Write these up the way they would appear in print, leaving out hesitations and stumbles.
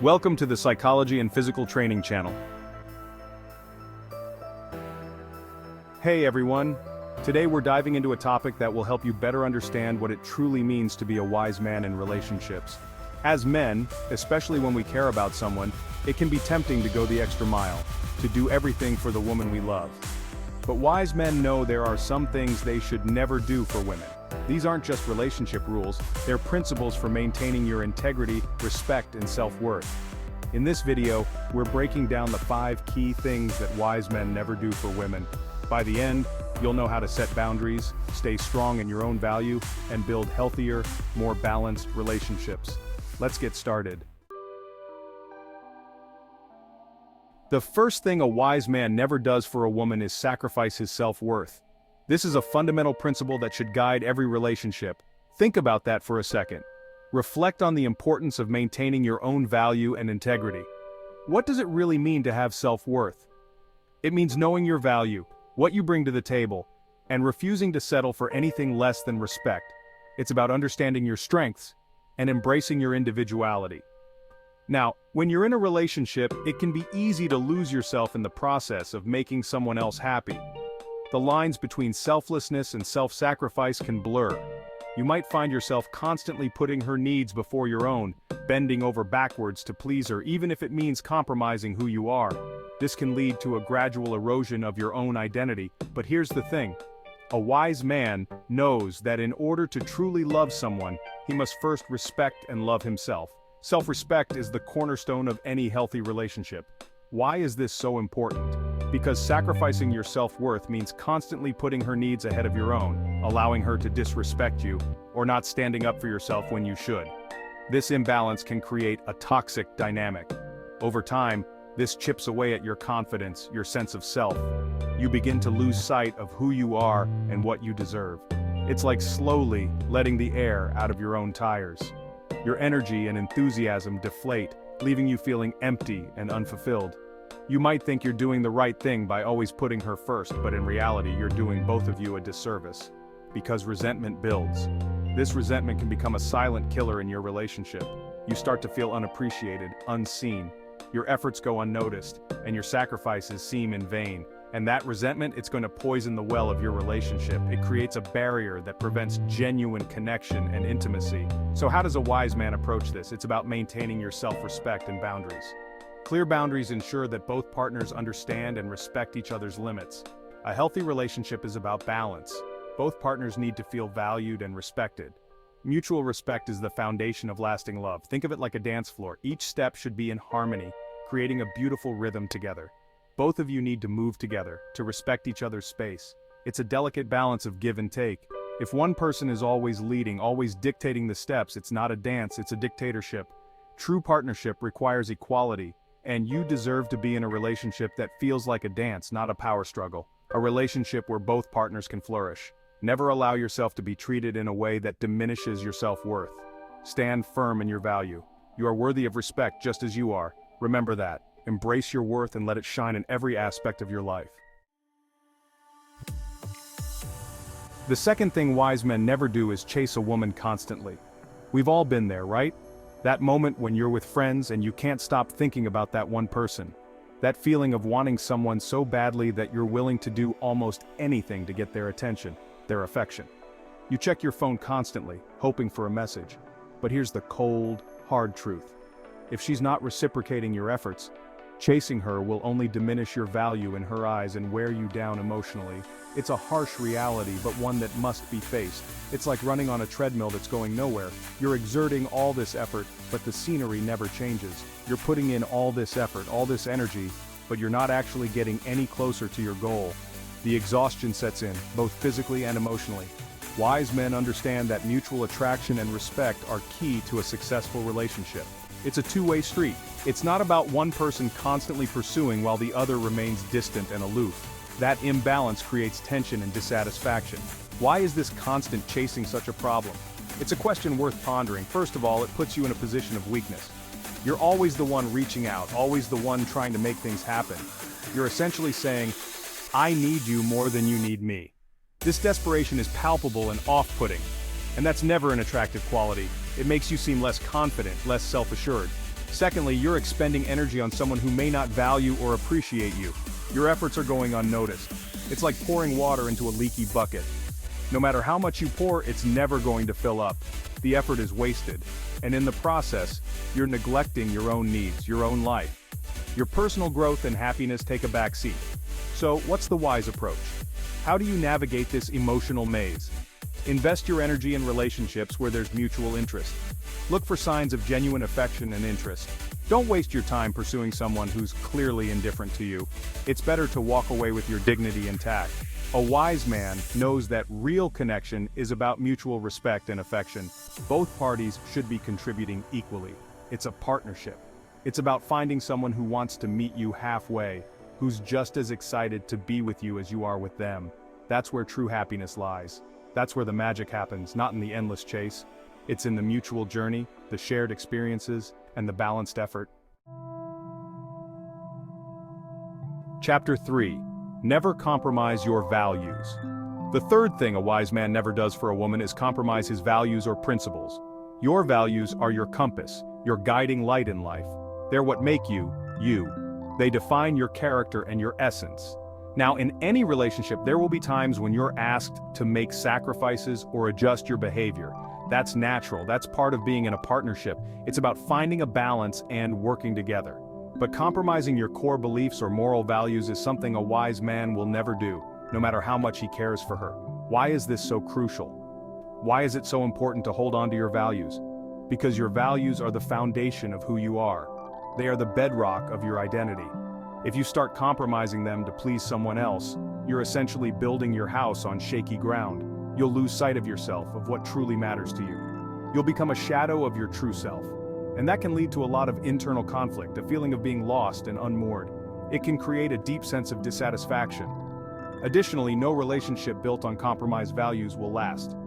Welcome to the Psychology and Physical Training channel. Hey everyone! Today we're diving into a topic that will help you better understand what it truly means to be a wise man in relationships. As men, especially when we care about someone, it can be tempting to go the extra mile, to do everything for the woman we love. But wise men know there are some things they should never do for women. These aren't just relationship rules, they're principles for maintaining your integrity, respect, and self-worth. In this video, we're breaking down the 5 key things that wise men never do for women. By the end, you'll know how to set boundaries, stay strong in your own value, and build healthier, more balanced relationships. Let's get started. The first thing a wise man never does for a woman is sacrifice his self-worth. This is a fundamental principle that should guide every relationship. Think about that for a second. Reflect on the importance of maintaining your own value and integrity. What does it really mean to have self-worth? It means knowing your value, what you bring to the table, and refusing to settle for anything less than respect. It's about understanding your strengths and embracing your individuality. Now, when you're in a relationship, it can be easy to lose yourself in the process of making someone else happy. The lines between selflessness and self-sacrifice can blur. You might find yourself constantly putting her needs before your own, bending over backwards to please her even if it means compromising who you are. This can lead to a gradual erosion of your own identity, but here's the thing. A wise man knows that in order to truly love someone, he must first respect and love himself. Self-respect is the cornerstone of any healthy relationship. Why is this so important? Because sacrificing your self-worth means constantly putting her needs ahead of your own, allowing her to disrespect you, or not standing up for yourself when you should. This imbalance can create a toxic dynamic. Over time, this chips away at your confidence, your sense of self. You begin to lose sight of who you are and what you deserve. It's like slowly letting the air out of your own tires. Your energy and enthusiasm deflate, leaving you feeling empty and unfulfilled. You might think you're doing the right thing by always putting her first, but in reality you're doing both of you a disservice. Because resentment builds. This resentment can become a silent killer in your relationship. You start to feel unappreciated, unseen. Your efforts go unnoticed, and your sacrifices seem in vain. And that resentment, it's going to poison the well of your relationship. It creates a barrier that prevents genuine connection and intimacy. So how does a wise man approach this? It's about maintaining your self-respect and boundaries. Clear boundaries ensure that both partners understand and respect each other's limits. A healthy relationship is about balance. Both partners need to feel valued and respected. Mutual respect is the foundation of lasting love. Think of it like a dance floor. Each step should be in harmony, creating a beautiful rhythm together. Both of you need to move together, to respect each other's space. It's a delicate balance of give and take. If one person is always leading, always dictating the steps, it's not a dance, it's a dictatorship. True partnership requires equality. And you deserve to be in a relationship that feels like a dance, not a power struggle. A relationship where both partners can flourish. Never allow yourself to be treated in a way that diminishes your self-worth. Stand firm in your value. You are worthy of respect just as you are. Remember that. Embrace your worth and let it shine in every aspect of your life. The second thing wise men never do is chase a woman constantly. We've all been there, right? That moment when you're with friends and you can't stop thinking about that one person. That feeling of wanting someone so badly that you're willing to do almost anything to get their attention, their affection. You check your phone constantly, hoping for a message. But here's the cold, hard truth. If she's not reciprocating your efforts, chasing her will only diminish your value in her eyes and wear you down emotionally. It's a harsh reality, but one that must be faced. It's like running on a treadmill that's going nowhere. You're exerting all this effort, but the scenery never changes. You're putting in all this effort, all this energy, but you're not actually getting any closer to your goal. The exhaustion sets in, both physically and emotionally. Wise men understand that mutual attraction and respect are key to a successful relationship. It's a two-way street. It's not about one person constantly pursuing while the other remains distant and aloof. That imbalance creates tension and dissatisfaction. Why is this constant chasing such a problem? It's a question worth pondering. First of all, it puts you in a position of weakness. You're always the one reaching out, always the one trying to make things happen. You're essentially saying, I need you more than you need me. This desperation is palpable and off-putting, and that's never an attractive quality. It makes you seem less confident, less self-assured. Secondly, you're expending energy on someone who may not value or appreciate you. Your efforts are going unnoticed. It's like pouring water into a leaky bucket. No matter how much you pour, it's never going to fill up. The effort is wasted. And in the process, you're neglecting your own needs, your own life. Your personal growth and happiness take a back seat. So, what's the wise approach? How do you navigate this emotional maze? Invest your energy in relationships where there's mutual interest. Look for signs of genuine affection and interest. Don't waste your time pursuing someone who's clearly indifferent to you. It's better to walk away with your dignity intact. A wise man knows that real connection is about mutual respect and affection. Both parties should be contributing equally. It's a partnership. It's about finding someone who wants to meet you halfway, who's just as excited to be with you as you are with them. That's where true happiness lies. That's where the magic happens, not in the endless chase. It's in the mutual journey, the shared experiences, and the balanced effort. Chapter 3. Never compromise your values. The third thing a wise man never does for a woman is compromise his values or principles. Your values are your compass, your guiding light in life. They're what make you, you. They define your character and your essence. Now, in any relationship, there will be times when you're asked to make sacrifices or adjust your behavior. That's natural. That's part of being in a partnership. It's about finding a balance and working together. But compromising your core beliefs or moral values is something a wise man will never do, no matter how much he cares for her. Why is this so crucial? Why is it so important to hold on to your values? Because your values are the foundation of who you are. They are the bedrock of your identity. If you start compromising them to please someone else, you're essentially building your house on shaky ground. You'll lose sight of yourself, of what truly matters to you. You'll become a shadow of your true self. And that can lead to a lot of internal conflict, a feeling of being lost and unmoored. It can create a deep sense of dissatisfaction. Additionally, no relationship built on compromised values will last.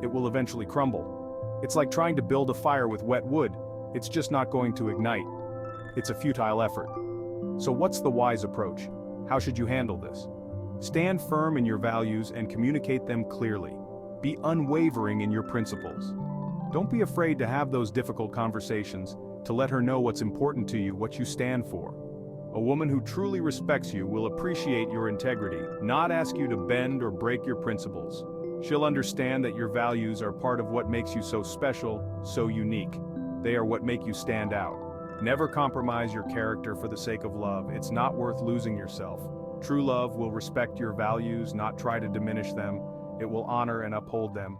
It will eventually crumble. It's like trying to build a fire with wet wood. It's just not going to ignite. It's a futile effort. So what's the wise approach? How should you handle this? Stand firm in your values and communicate them clearly. Be unwavering in your principles. Don't be afraid to have those difficult conversations, to let her know what's important to you, what you stand for. A woman who truly respects you will appreciate your integrity, not ask you to bend or break your principles. She'll understand that your values are part of what makes you so special, so unique. They are what make you stand out. Never compromise your character for the sake of love. It's not worth losing yourself. True love will respect your values, not try to diminish them. It will honor and uphold them.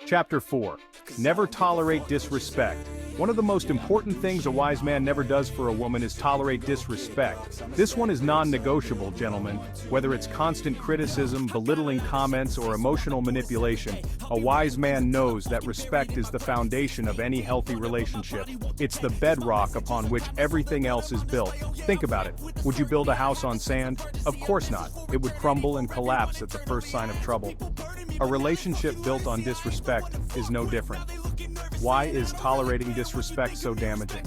Chapter 4. Never tolerate disrespect. One of the most important things a wise man never does for a woman is tolerate disrespect. This one is non-negotiable, gentlemen. Whether it's constant criticism, belittling comments, or emotional manipulation, a wise man knows that respect is the foundation of any healthy relationship. It's the bedrock upon which everything else is built. Think about it. Would you build a house on sand? Of course not. It would crumble and collapse at the first sign of trouble. A relationship built on disrespect is no different. Why is tolerating disrespect so damaging?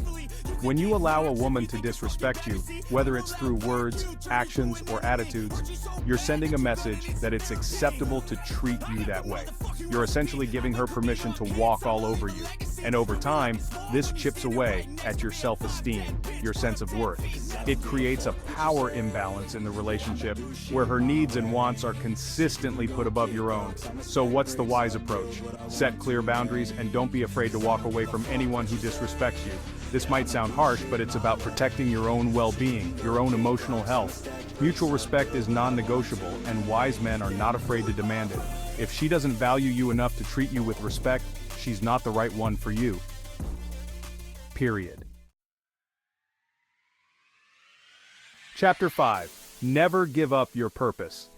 When you allow a woman to disrespect you, whether it's through words, actions, or attitudes, you're sending a message that it's acceptable to treat you that way. You're essentially giving her permission to walk all over you. And over time, this chips away at your self-esteem, your sense of worth. It creates a power imbalance in the relationship where her needs and wants are consistently put above your own. So what's the wise approach? Set clear boundaries and don't be afraid to walk away from anyone who disrespects you. This might sound harsh, but it's about protecting your own well-being, your own emotional health. Mutual respect is non-negotiable, and wise men are not afraid to demand it. If she doesn't value you enough to treat you with respect, she's not the right one for you. Period. Chapter 5. Never give up your purpose.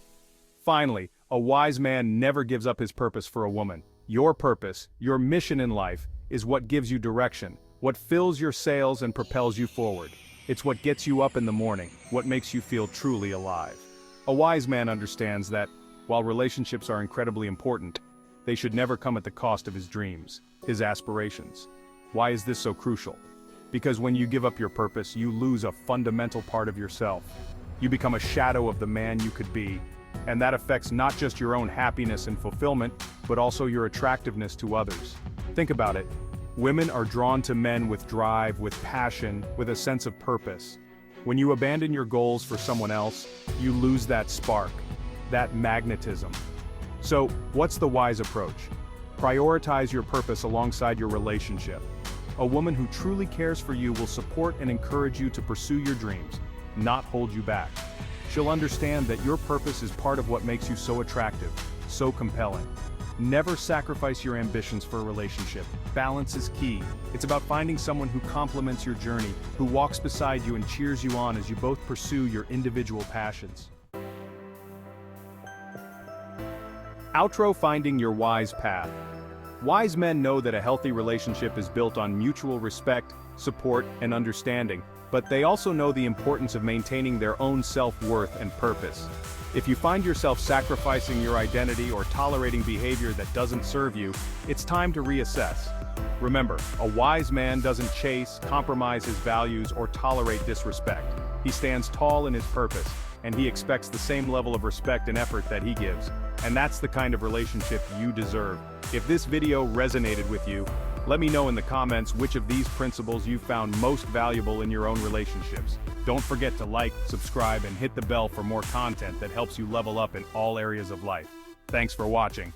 Finally, a wise man never gives up his purpose for a woman. Your purpose, your mission in life, is what gives you direction, what fills your sails and propels you forward. It's what gets you up in the morning, what makes you feel truly alive. A wise man understands that, while relationships are incredibly important, they should never come at the cost of his dreams, his aspirations. Why is this so crucial? Because when you give up your purpose, you lose a fundamental part of yourself. You become a shadow of the man you could be, and that affects not just your own happiness and fulfillment, but also your attractiveness to others. Think about it. Women are drawn to men with drive, with passion, with a sense of purpose. When you abandon your goals for someone else, you lose that spark, that magnetism. So, what's the wise approach? Prioritize your purpose alongside your relationship. A woman who truly cares for you will support and encourage you to pursue your dreams, not hold you back. She'll understand that your purpose is part of what makes you so attractive, so compelling. Never sacrifice your ambitions for a relationship. Balance is key. It's about finding someone who complements your journey, who walks beside you and cheers you on as you both pursue your individual passions. Outro: finding your wise path. Wise men know that a healthy relationship is built on mutual respect, support, and understanding, but they also know the importance of maintaining their own self-worth and purpose. If you find yourself sacrificing your identity or tolerating behavior that doesn't serve you, it's time to reassess. Remember, a wise man doesn't chase, compromise his values, or tolerate disrespect. He stands tall in his purpose, and he expects the same level of respect and effort that he gives. And that's the kind of relationship you deserve. If this video resonated with you, let me know in the comments which of these principles you found most valuable in your own relationships. Don't forget to like, subscribe, and hit the bell for more content that helps you level up in all areas of life. Thanks for watching.